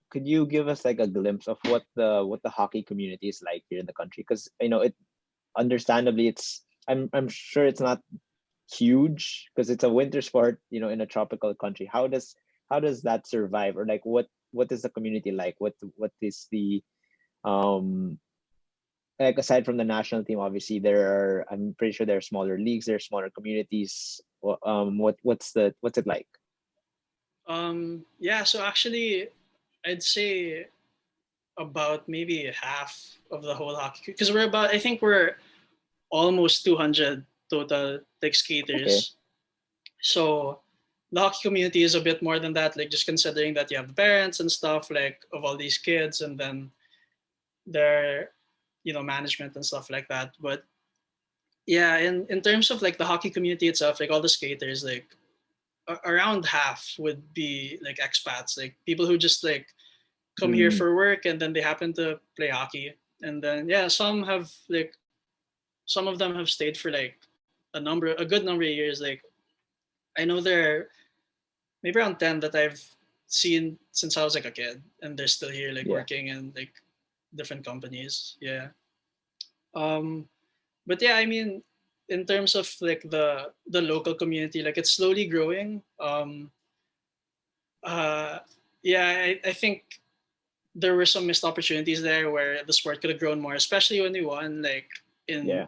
could you give us like a glimpse of what the hockey community is like here in the country? Because it understandably I'm sure it's not huge because it's a winter sport, in a tropical country. How does that survive, or like what is the community like? What is the um like, aside from the national team, obviously I'm pretty sure there are smaller leagues, there are smaller communities. What's it like? Yeah, so actually, I'd say about maybe half of the whole hockey because I think we're almost 200 total like Okay. skaters. So the hockey community is a bit more than that, like just considering that you have the parents and stuff like of all these kids and then their management and stuff like that. But yeah, in terms of like the hockey community itself, like all the skaters, like around half would be like expats, like people who just like come here Mm, for work and then they happen to play hockey. And then yeah, some of them have stayed for like a good number of years. Like I know there are maybe around 10 that I've seen since I was like a kid, and they're still here like yeah. working in like different companies. Yeah. Um, but yeah, I mean, in terms of like the local community, like it's slowly growing. Uh, yeah, I think there were some missed opportunities there where the sport could have grown more, especially when we won like in Yeah.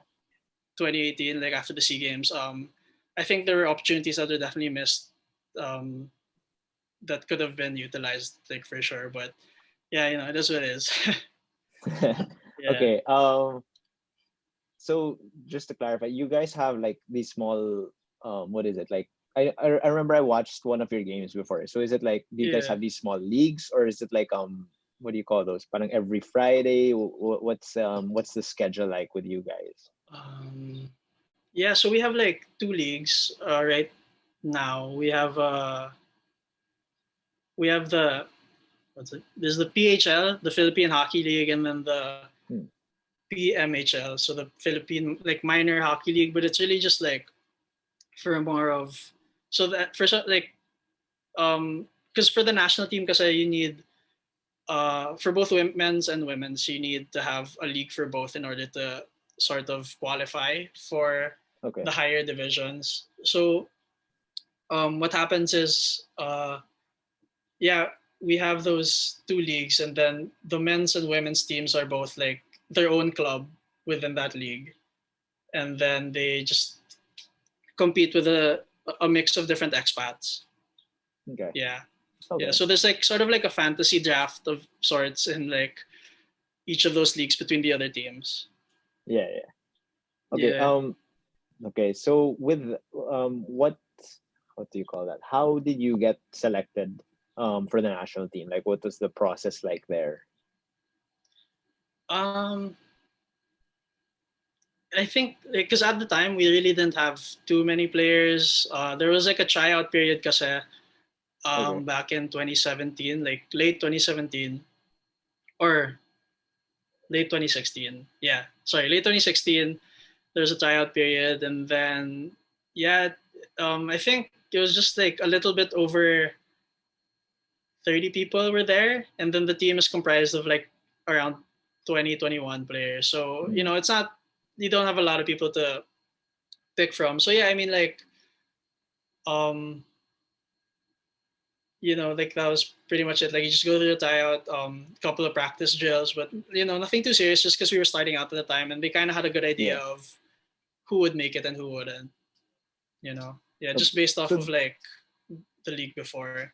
2018, like after the Sea Games. I think there were opportunities that were definitely missed um, that could have been utilized, like for sure. But yeah, it is what it is. Yeah, Okay. So just to clarify, you guys have like these small, what is it? Like I remember I watched one of your games before. So is it like, do you guys yeah. have these small leagues, or is it like, what do you call those? Parang every Friday? What's the schedule like with you guys? Um, yeah, so we have like two leagues right now. We have the what's it? There's the PHL, the Philippine Hockey League, and then the Hmm. PMHL, so the Philippine like minor hockey league. But it's really just like for more of so that for like because for the national team, because you need for both men's and women's, you need to have a league for both in order to sort of qualify for Okay. the higher divisions. So what happens is, yeah, we have those two leagues, and then the men's and women's teams are both like their own club within that league, and then they just compete with a mix of different expats. Okay. Yeah, yeah. Okay. So there's like sort of like a fantasy draft of sorts in like each of those leagues between the other teams. Yeah, yeah. Okay. Yeah. Okay. So with what do you call that? How did you get selected for the national team? Like, what was the process like there? Um, I think because at the time we really didn't have too many players. There was like a tryout period kasi Okay. back in 2017, like late 2017 or late 2016. Yeah, sorry, late 2016. There's a tryout period, and then yeah, I think it was just like a little bit over 30 people were there, and then the team is comprised of like around 20, 21 players. So Mm. it's not you don't have a lot of people to pick from. So yeah, I mean like um like that was pretty much it. Like you just go to the tryout, couple of practice drills, but nothing too serious just because we were starting out at the time and they kind of had a good idea Yeah. of who would make it and who wouldn't. Yeah, So just based off so of like the league before.